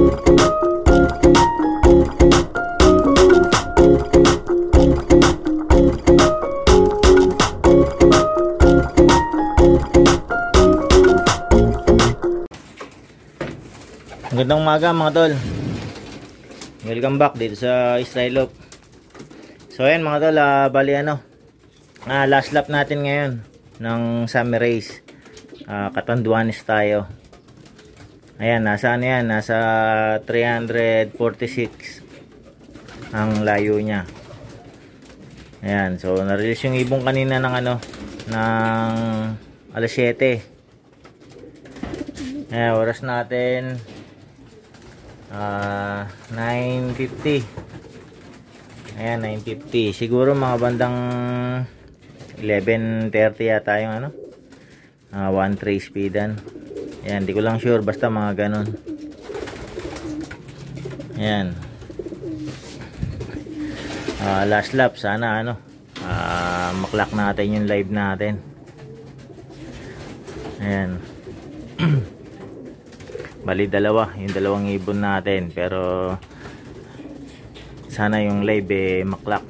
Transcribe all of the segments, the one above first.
Magandang umaga mga tol. Welcome back dito sa Israel Loop. So ayan mga tol, bali last lap natin ngayon ng summer race. Catanduanes tayo. Ayan, nasa nasa 346 ang layo niya. Ayan, so na-release yung ibong kanina ng ng alas 7. Ayan, oras natin 9:50. Ayan, 9:50. Siguro mga bandang 11:30 yata yung 1-3 speedan. Ayan, di ko lang sure, basta mga ganon. Ayan. Last lap, sana maklak natin yung live natin. Ayan. Bali yung dalawang ibon natin, pero sana yung live maklak.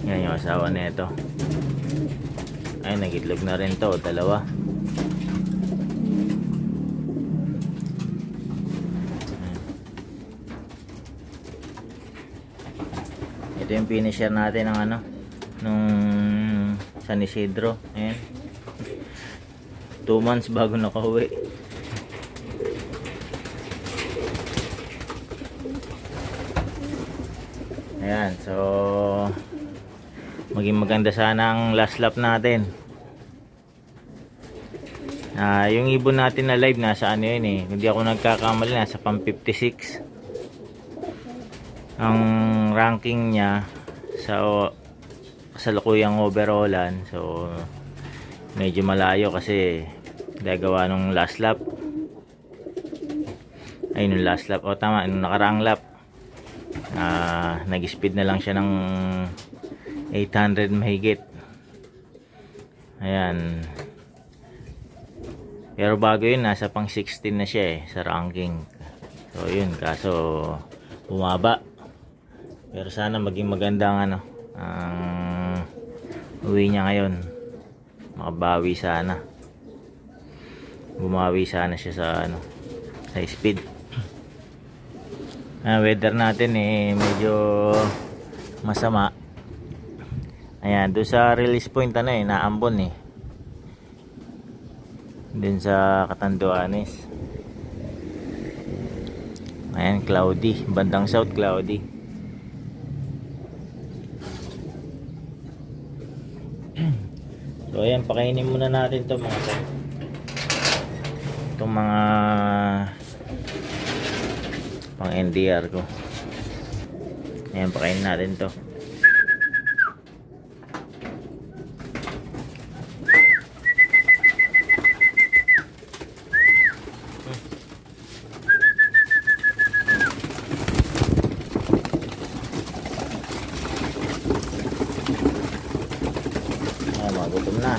Yan yung asawa nito. Ay, nagitlog na rin to, dalawa. Ito yung finisher natin ng nung San Isidro. Ayan, 2 months bago nakauwi. Ayan, so maging maganda sana ang last lap natin. Yung ibon natin na live nasa yun hindi ako nagkakamali, nasa pang 56 ang ranking niya sa kasalukuyang overallan. So medyo malayo kasi gagawa nung last lap. Ay, nung last lap, tama, nung nakaraang lap nag-speed na lang siya ng 800 mahigit. Ayan, pero bago yun nasa pang 16 na siya sa ranking. So yun, kaso bumaba. Pero sana maging magandang ang uwi niya ngayon. Makabawi sana, bumawi sana siya sa sa speed. Weather natin medyo masama. Ayan, doon sa release point naambon doon sa Catanduanes. Ayan, cloudy, bandang south cloudy. So ayan, pakainin muna natin to mga itong mga pang NDR ko. Ayan, pakainin natin to. Magutom na.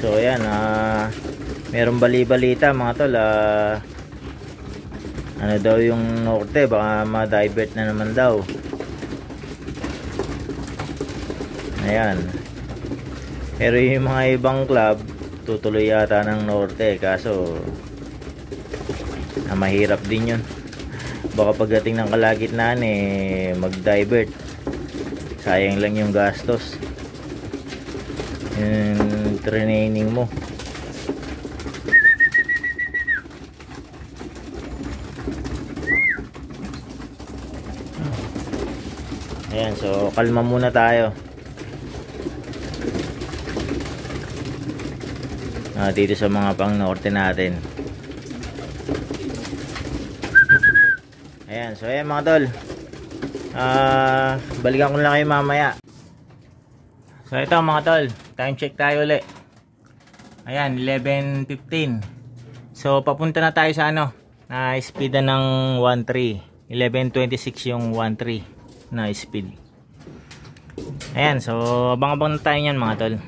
So ayan, merong bali-balita mga tol, daw yung norte, baka ma-divert na naman daw. Ayan, pero yung mga ibang club tutuloy yata ng norte, kaso mahirap din yun. Baka pagdating ng kalagitnaan mag-divert, sayang lang yung gastos, yung training mo. Ayan, so kalma muna tayo. dito sa mga pang norte natin. Ayan, so ayan mga tol, balikan ko lang kayo mamaya. So ito mga tol, time check tayo ulit. Ayan, 11:15. So papunta na tayo sa ano, na speed ng 13. 11:26 yung 13 na speed. Ayan, so abang-abang na tayo yan mga tol.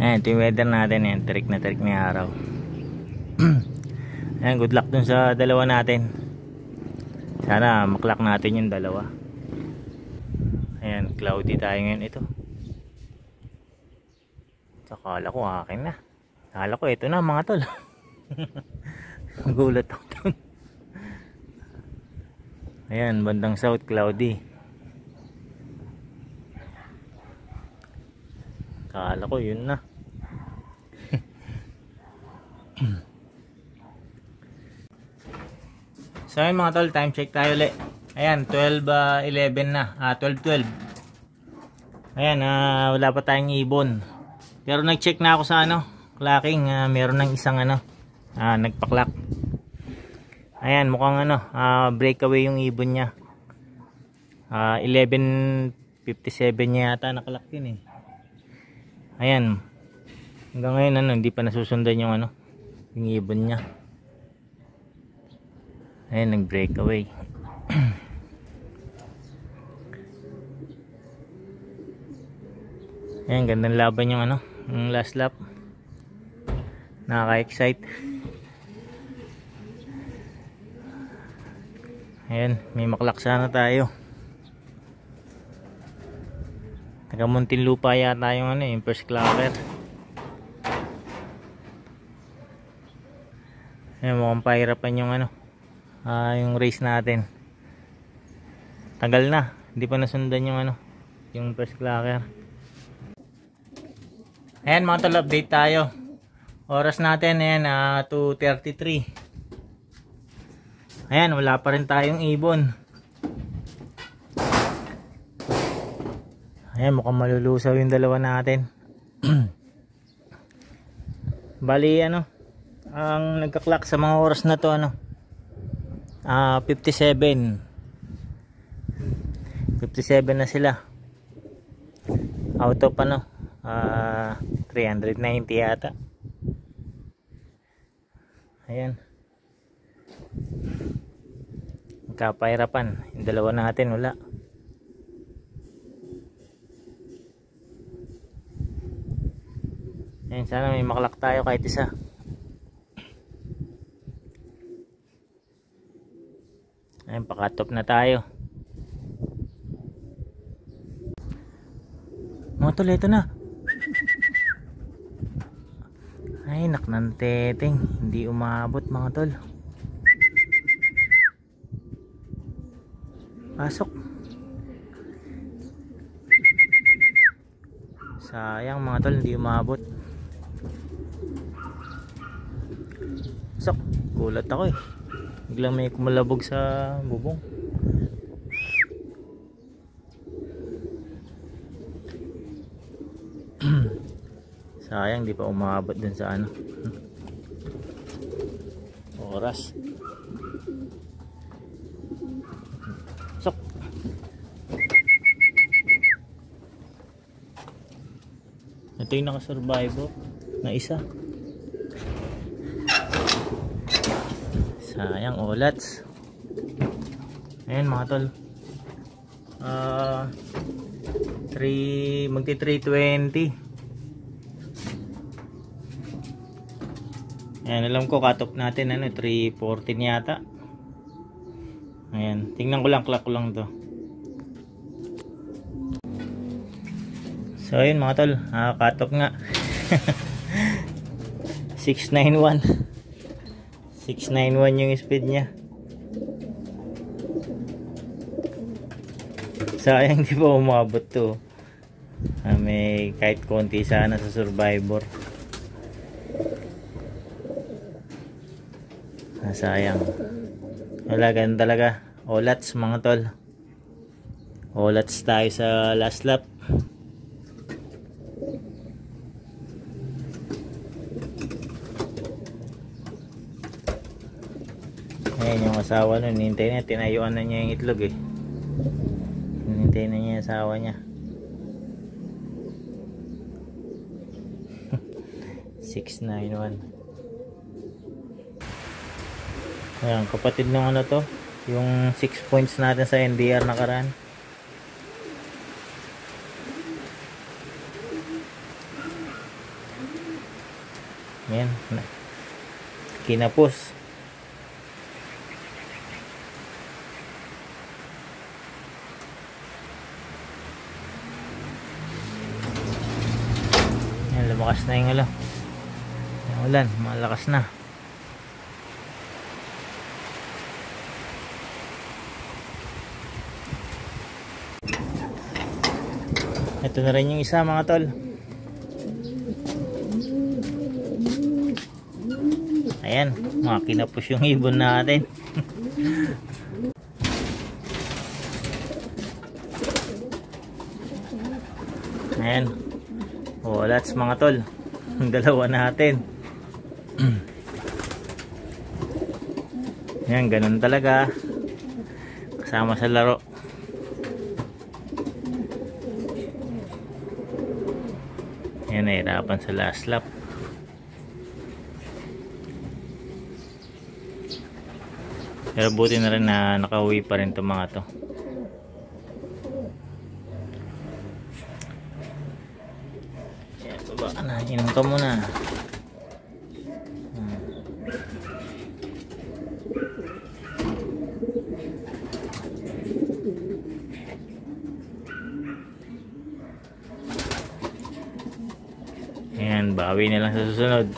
Ayan, ito yung weather natin. Ayan, tarik na araw. Ayan, good luck dun sa dalawa natin. Sana maklak natin yung dalawa. Ayan, cloudy tayo ngayon. Ito, akala ko akin na. Akala ko ito na mga tol. Gulat ako dun. Ayan, bandang south cloudy. Akala ko yun na. So ayun mga tol, time check tayo ulit. Ayan, 12:11 na. 12:12. Ayan, wala pa tayong ibon. Pero nag-check na ako sa ano, clocking, meron ng isang ano, nagpa-clock. Ayan, mukhang ano, breakaway yung ibon niya. 11:57 niya yata nakalock yun eh. Ayan, hanggang ngayon ano, hindi pa nasusundan yung ano, yung ibon niya. Ayan, nag-breakaway. Ayan, gandang laban yung ano, yung last lap. Nakaka-excite. Ayan, may maklak sana tayo. Taga Muntinlupa yata yung ano, yung first clocker. Ayan, mukhang pahirapan yung ano, yung race natin. Tagal na, hindi pa nasundan yung ano, yung first clocker. Ayan mga tol, update tayo. Oras natin ayan, 2:33. Ayan, wala pa rin tayong ibon. Ayan, mukhang malulusaw yung dalawa natin. Bali ano, ang nagka-clock sa mga oras na to ano, 57 na sila. Out of ano, 390 yata. Ayan, magkapahirapan yung dalawa natin, wala. Ayan, sana may maklak tayo kahit isa. Ayan, pakatop na tayo mga tol, ito na. Ay, naknan teteng, hindi umabot mga tol. Pasok. Sayang mga tol, hindi umabot. Pasok. Gulat ako eh. Biglang may kumalabog sa bubong. Sayang, di pa umabot dun sa ano, oras. Sok. Ito yung nakasurvive na isa. Sayang, olats. Ayan mga tol, magti 320. Ayan, alam ko cut off natin ano, 314 yata. Ayan, tingnan ko lang, clock ko lang to. So ayun mga tol, cut off nga. 691 yung speed nya. Sayang di pa umabot to. May kahit konti sana sa survivor. Sayang. Wala, ganun talaga. Olats mga tol. Olats tayo sa last lap. Ayan yung asawa nun, hinintay niya, tinayuan na niya yung itlog eh. Hinintay na niya yung asawa niya. 691. Ayan, kapatid ng ano to, yung 6 points natin sa NDR nakaraan. Ayan, kinapos. Ayan, lumakas na yung ulan. Yung ulan, malakas na. Ito na rin yung isa mga tol. Ayan, kinapos yung ibon natin. Ayan. Oh, that's mga tol. Ang dalawa natin. Ayan, ganun talaga. Kasama sa laro. Ayan, nahirapan sa last lap. Pero buti na rin na nakauwi pa rin itong mga to. Ayan, baba ka na. Inom ka muna. Ayan, bawi na lang sa susunod.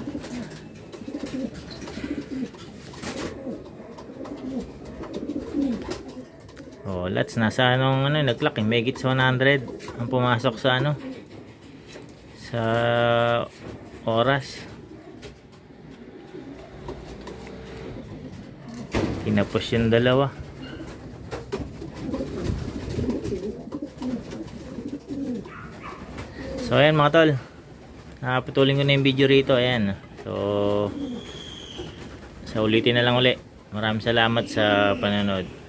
Oh, lots nasa anong nag-clock eh, may gits 100 ang pumasok sa sa oras. Kinapos yung dalawa. So ayan mga tol, putulin ko na yung video rito. Ayan, so sa ulitin na lang uli. Maraming salamat sa panonood.